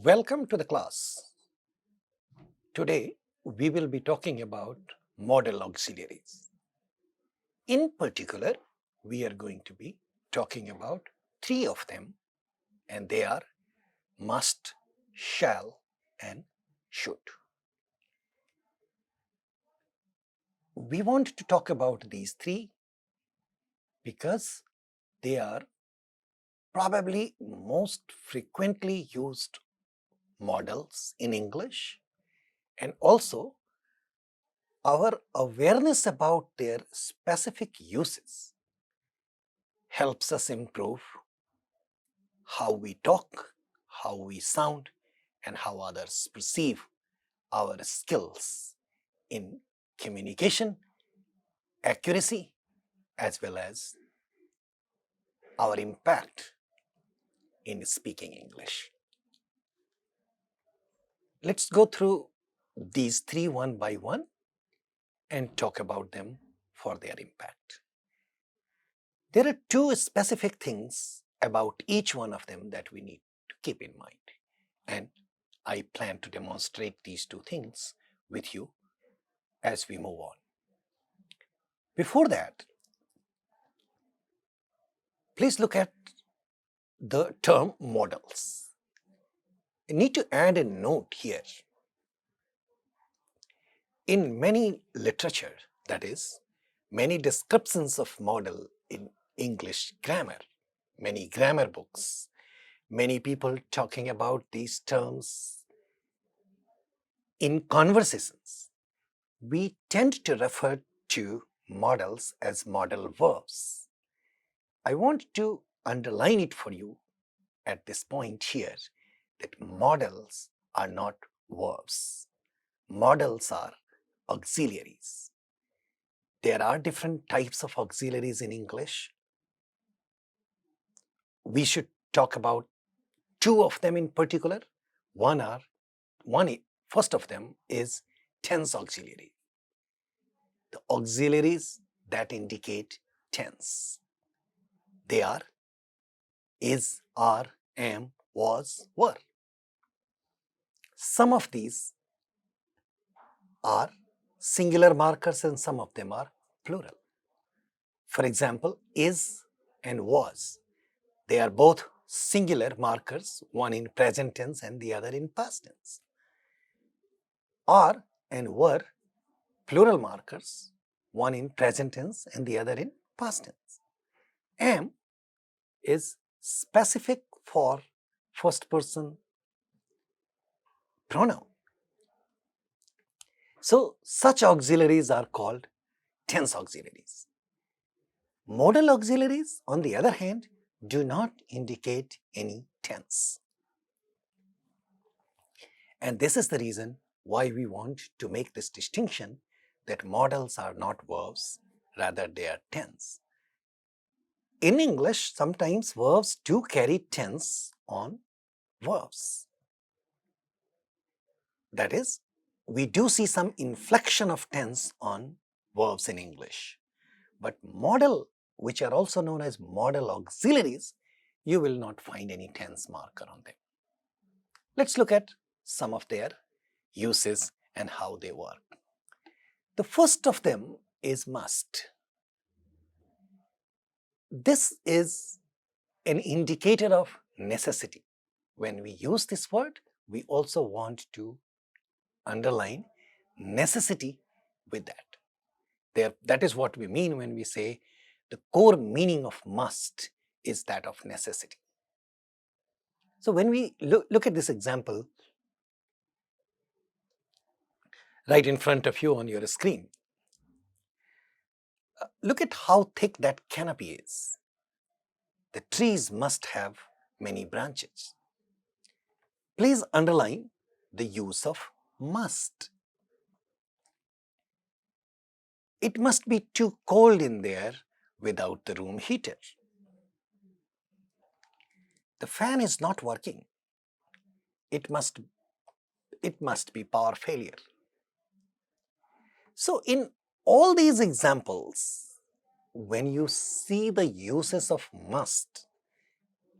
Welcome to the class. Today we will be talking about modal auxiliaries. In particular, we are going to be talking about three of them, and they are must, shall, and should. We want to talk about these three because they are probably most frequently used modals in English, and also our awareness about their specific uses helps us improve how we talk, how we sound, and how others perceive our skills in communication, accuracy, as well as our impact in speaking English. Let's go through these three one by one and talk about them for their impact. There are two specific things about each one of them that we need to keep in mind, and I plan to demonstrate these two things with you as we move on. Before that, please look at the term modals. I need to add a note here. In many literature, that is, many descriptions of modal in English grammar, many grammar books, many people talking about these terms in conversations, we tend to refer to modals as modal verbs. I want to underline it for you at this point here that modals are not verbs. Modals are auxiliaries. There are different types of auxiliaries in English. We should talk about two of them in particular. First of them is tense auxiliary. The auxiliaries that indicate tense. They are is, are, am, was, were. Some of these are singular markers and some of them are plural. For example, is and was. They are both singular markers, one in present tense and the other in past tense. Are and were plural markers, one in present tense and the other in past tense. Am is specific for first person pronoun. So such auxiliaries are called tense auxiliaries. Modal auxiliaries, on the other hand, do not indicate any tense. And this is the reason why we want to make this distinction that modals are not verbs, rather they are tense. In English, sometimes verbs do carry tense on verbs. That is, we do see some inflection of tense on verbs in English. But modal, which are also known as modal auxiliaries, you will not find any tense marker on them. Let's look at some of their uses and how they work. The first of them is must. This is an indicator of necessity. When we use this word, we also want to underline necessity with that. That is what we mean when we say the core meaning of must is that of necessity. So when we look at this example right in front of you on your screen, look at how thick that canopy is. The trees must have many branches. Please underline the use of must. It must be too cold in there without the room heater. The fan is not working. It must be power failure. So in all these examples, when you see the uses of must,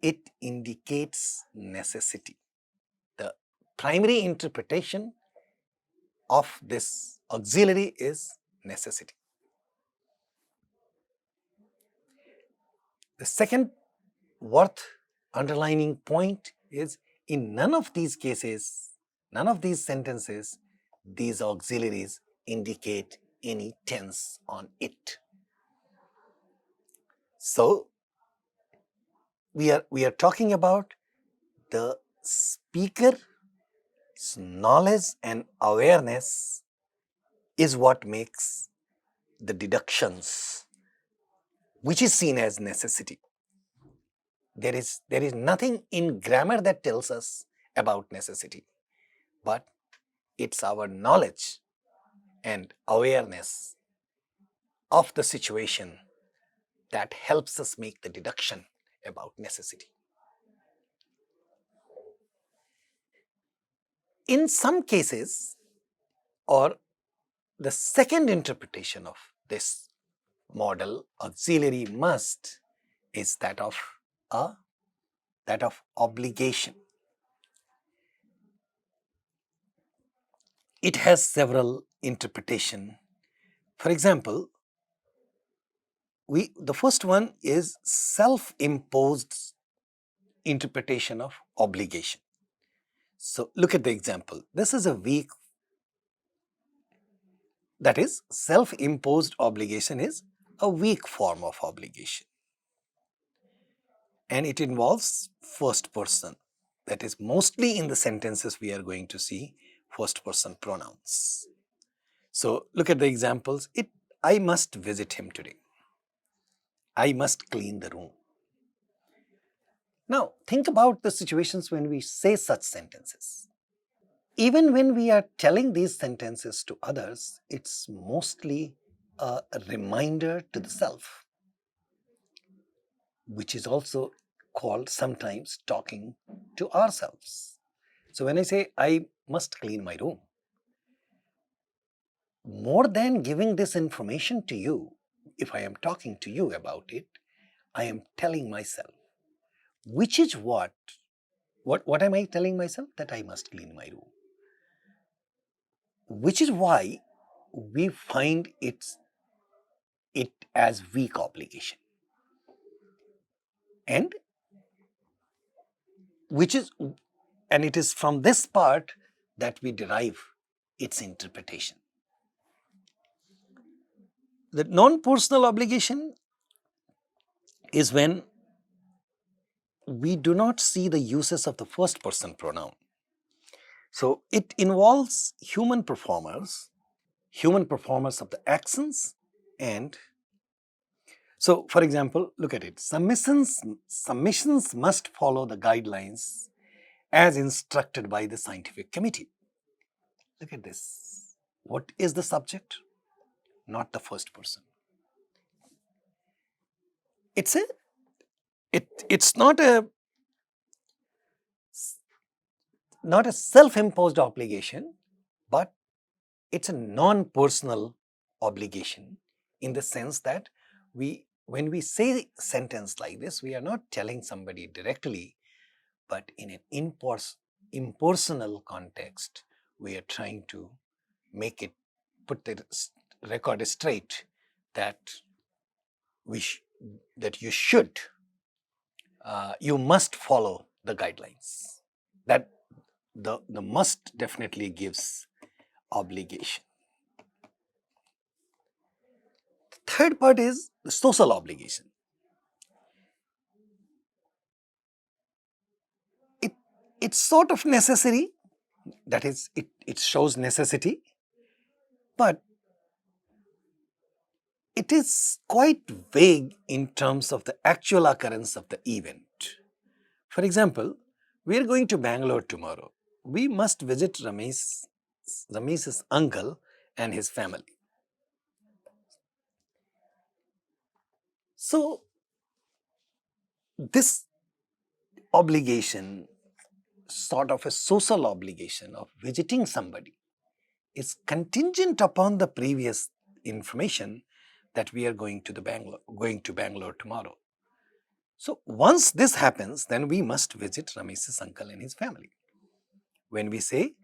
it indicates necessity. The primary interpretation of this auxiliary is necessity. The second worth underlining point is in none of these cases, none of these sentences, these auxiliaries indicate any tense on it. So we are talking about the speaker's knowledge and awareness is what makes the deductions, which is seen as necessity. There is nothing in grammar that tells us about necessity, but it's our knowledge and awareness of the situation that helps us make the deduction about necessity. In some cases, or the second interpretation of this modal auxiliary must is that of obligation. It has several interpretation. For example, the first one is self-imposed interpretation of obligation. So look at the example. This is a weak, that is, self-imposed obligation is a weak form of obligation. And it involves first person. That is, mostly in the sentences we are going to see first person pronouns. So look at the examples. I must visit him today. I must clean the room. Now, think about the situations when we say such sentences. Even when we are telling these sentences to others, it's mostly a reminder to the self, which is also called sometimes talking to ourselves. So when I say, I must clean my room, more than giving this information to you, if I am talking to you about it, I am telling myself, which is what am I telling myself? That I must clean my room. Which is why we find it as weak obligation. And it is from this part that we derive its interpretation. The non-personal obligation is when we do not see the uses of the first person pronoun. So it involves human performers of the actions, and so for example, look at it. Submissions must follow the guidelines as instructed by the scientific committee. Look at this. What is the subject? Not the first person. It's not a self-imposed obligation, but it's a non-personal obligation in the sense that when we say a sentence like this, we are not telling somebody directly, but in an impersonal context, we are trying to put the record straight that you must follow the guidelines. That the must definitely gives obligation. The third part is the social obligation. It's sort of necessary, that is, it shows necessity, but it is quite vague in terms of the actual occurrence of the event. For example, we are going to Bangalore tomorrow. We must visit Ramesh's uncle and his family. So, this obligation, sort of a social obligation of visiting somebody, is contingent upon the previous information that we are going to Bangalore tomorrow. So once this happens, then we must visit Ramesh's uncle and his family. when we say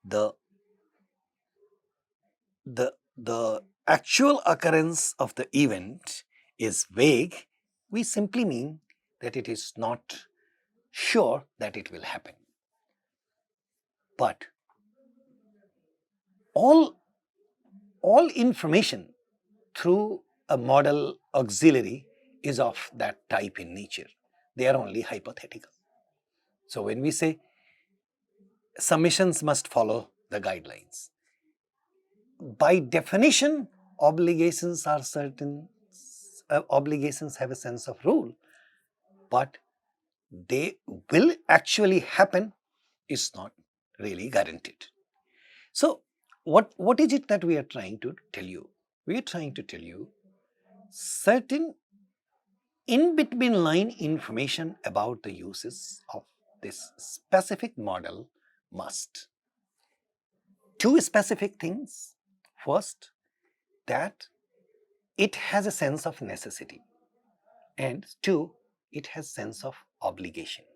the actual occurrence of the event is vague, we simply mean that it is not sure that it will happen. But all information through a modal auxiliary is of that type in nature. They are only hypothetical. So when we say submissions must follow the guidelines, by definition, obligations are certain, obligations have a sense of rule, but they will actually happen is not really guaranteed. So what is it that we are trying to tell you? We are trying to tell you certain in between line information about the uses of this specific model must. Two specific things. First, that it has a sense of necessity, and two, it has sense of obligation.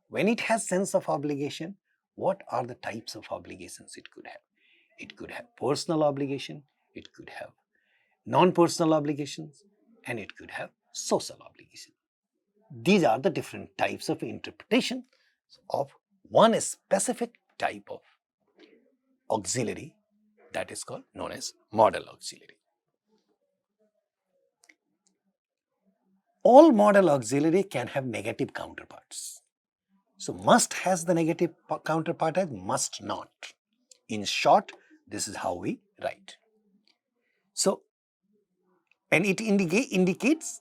When it has sense of obligation, what are the types of obligations it could have? It could have personal obligation, it could have non-personal obligations, and it could have social obligation. These are the different types of interpretation of one specific type of auxiliary that is called known as modal auxiliary. All modal auxiliary can have negative counterparts. So must has the negative counterpart as must not. In short, this is how we write. So, and it indicates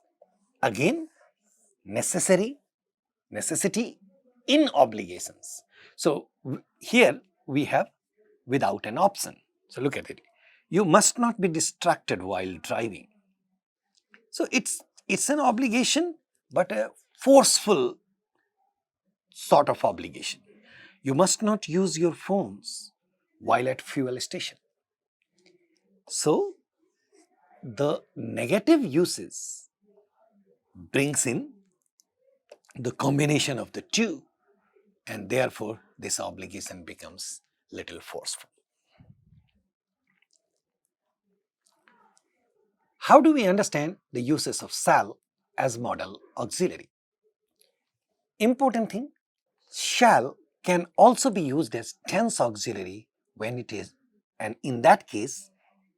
again necessity in obligations. So here we have without an option. So look at it. You must not be distracted while driving. So it's an obligation, but a forceful sort of obligation. You must not use your phones while at fuel station. So the negative uses brings in the combination of the two, and therefore this obligation becomes little forceful. How do we understand the uses of shall as modal auxiliary? Important thing, shall can also be used as tense auxiliary when it is, and in that case,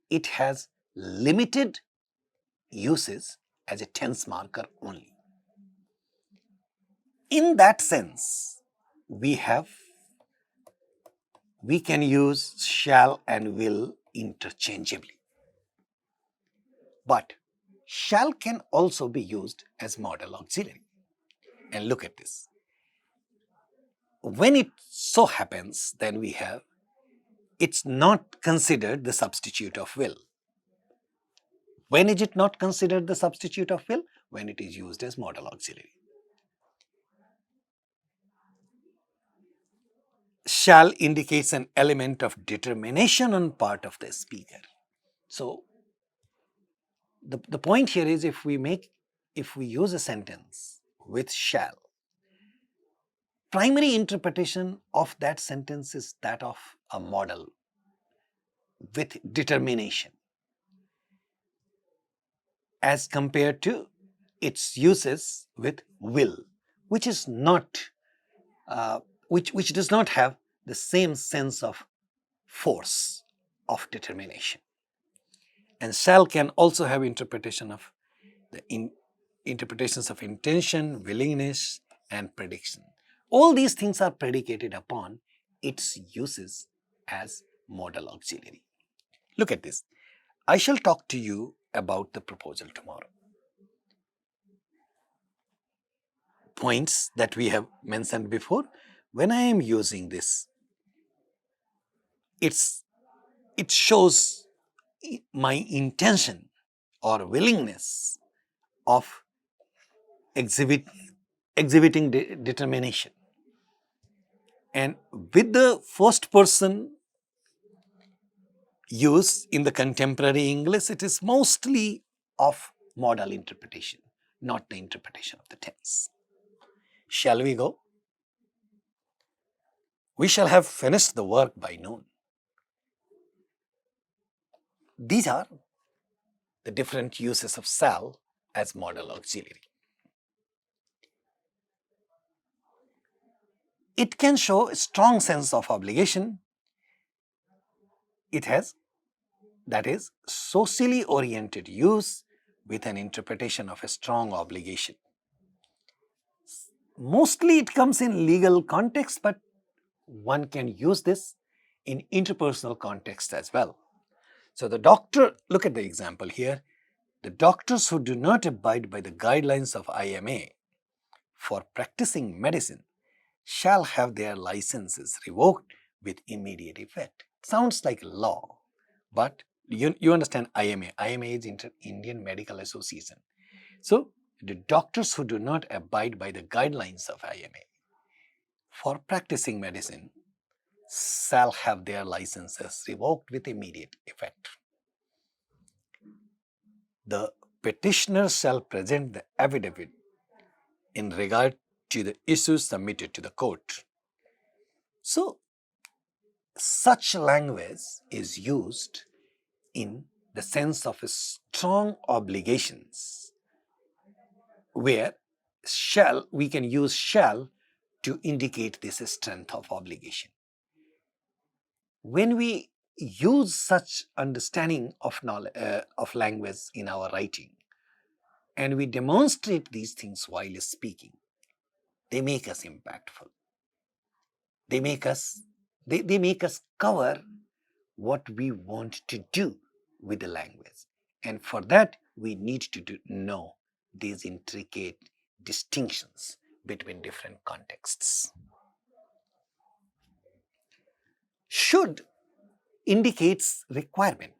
it has limited uses as a tense marker only. In that sense, we can use shall and will interchangeably. But shall can also be used as modal auxiliary. And look at this. When it so happens, then we have, it's not considered the substitute of will. When is it not considered the substitute of will? When it is used as modal auxiliary. Shall indicates an element of determination on part of the speaker. So the point here is if we use a sentence with shall, primary interpretation of that sentence is that of a modal with determination as compared to its uses with will, which is not which does not have the same sense of force of determination. And shall can also have interpretation of interpretations of intention, willingness, and prediction. All these things are predicated upon its uses as modal auxiliary. Look at this. I shall talk to you about the proposal tomorrow. Points that we have mentioned before. When I am using this, it shows my intention or willingness of exhibiting determination. And with the first person use in the contemporary English, it is mostly of modal interpretation, not the interpretation of the tense. Shall we go? We shall have finished the work by noon. These are the different uses of shall as modal auxiliary. It can show a strong sense of obligation. It has, that is, socially oriented use with an interpretation of a strong obligation. Mostly it comes in legal context, but one can use this in interpersonal context as well. So the doctor, look at the example here, the doctors who do not abide by the guidelines of IMA for practicing medicine shall have their licenses revoked with immediate effect. Sounds like law, but you understand IMA. IMA is Indian Medical Association. So the doctors who do not abide by the guidelines of IMA for practicing medicine shall have their licenses revoked with immediate effect. The petitioner shall present the affidavit in regard to the issues submitted to the court. So, such language is used in the sense of strong obligations, where shall, we can use shall to indicate this strength of obligation. When we use such understanding of knowledge, of language in our writing, and we demonstrate these things while speaking, they make us impactful. They make us cover what we want to do with the language. And for that, we need to know these intricate distinctions between different contexts. Should indicates requirement.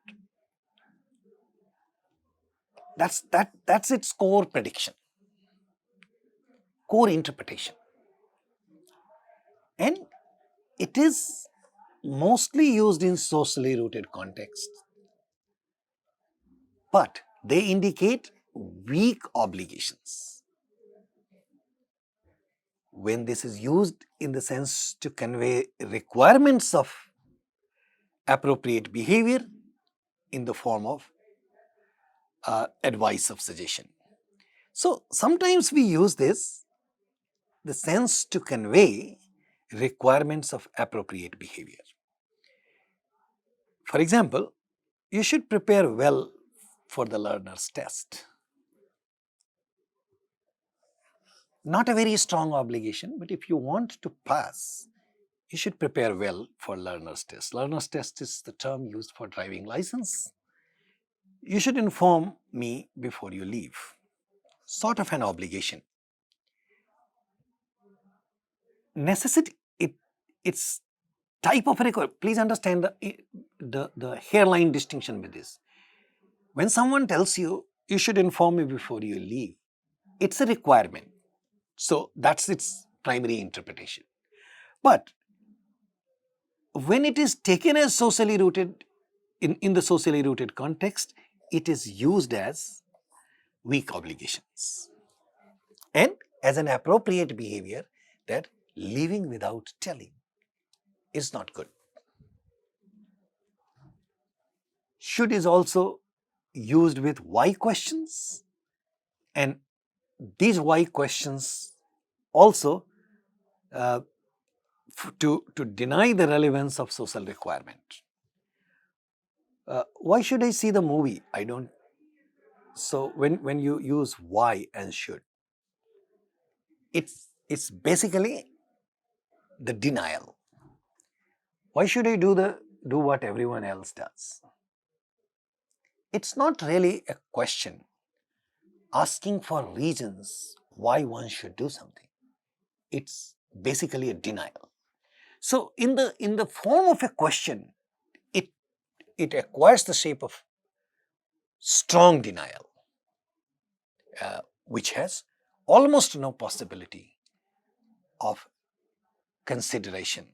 That's its core prediction, core interpretation. And it is mostly used in socially rooted contexts, but they indicate weak obligations. When this is used in the sense to convey requirements of appropriate behavior in the form of advice of suggestion. So sometimes we use this, the sense to convey requirements of appropriate behavior. For example, you should prepare well for the learner's test. Not a very strong obligation, but if you want to pass, you should prepare well for learner's test. Learner's test is the term used for driving license. You should inform me before you leave. Sort of an obligation. Necessity, it's type of a requirement. Please understand the hairline distinction with this. When someone tells you, you should inform me before you leave, it's a requirement. So that's its primary interpretation. But when it is taken as socially rooted, in the socially rooted context, it is used as weak obligations and as an appropriate behavior, that leaving without telling is not good. Should is also used with why questions, and these why questions also to deny the relevance of social requirement. Why should I see the movie? I don't. So when you use why and should, it's basically the denial. Why should I do what everyone else does? It's not really a question asking for reasons why one should do something. It's basically a denial. So in the form of a question, it acquires the shape of strong denial, which has almost no possibility of consideration.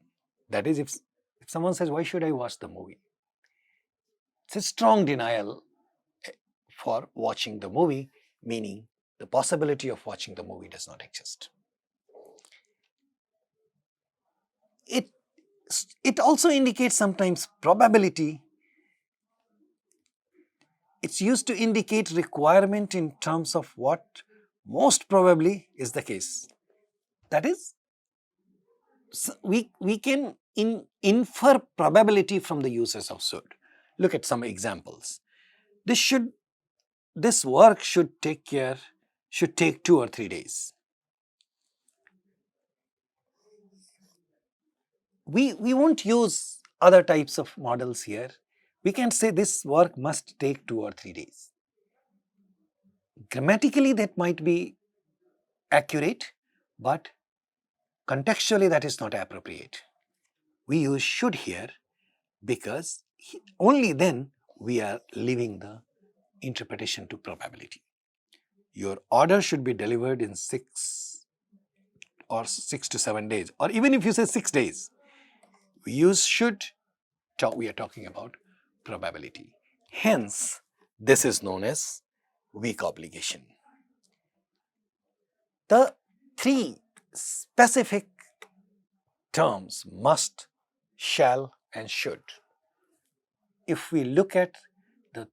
That is, if someone says, why should I watch the movie? It's a strong denial for watching the movie, meaning the possibility of watching the movie does not exist. it also indicates sometimes probability. It's used to indicate requirement in terms of what most probably is the case. That is, we can infer probability from the uses of should. Look at some examples. This work should take 2 or 3 days. We won't use other types of models here. We can say this work must take 2 or 3 days. Grammatically that might be accurate, but contextually that is not appropriate. We use should here because only then we are leaving the interpretation to probability. Your order should be delivered in 6 to 7 days, or even if you say 6 days, we use should, we are talking about probability. Hence, this is known as weak obligation. The 3 specific terms must, shall and should. If we look at the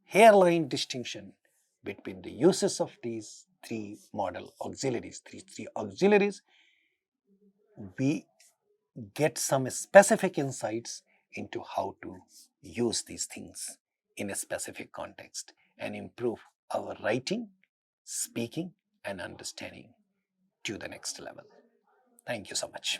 hairline distinction between the uses of these 3 modal auxiliaries, three auxiliaries, we get some specific insights into how to use these things in a specific context and improve our writing, speaking and understanding to the next level. Thank you so much.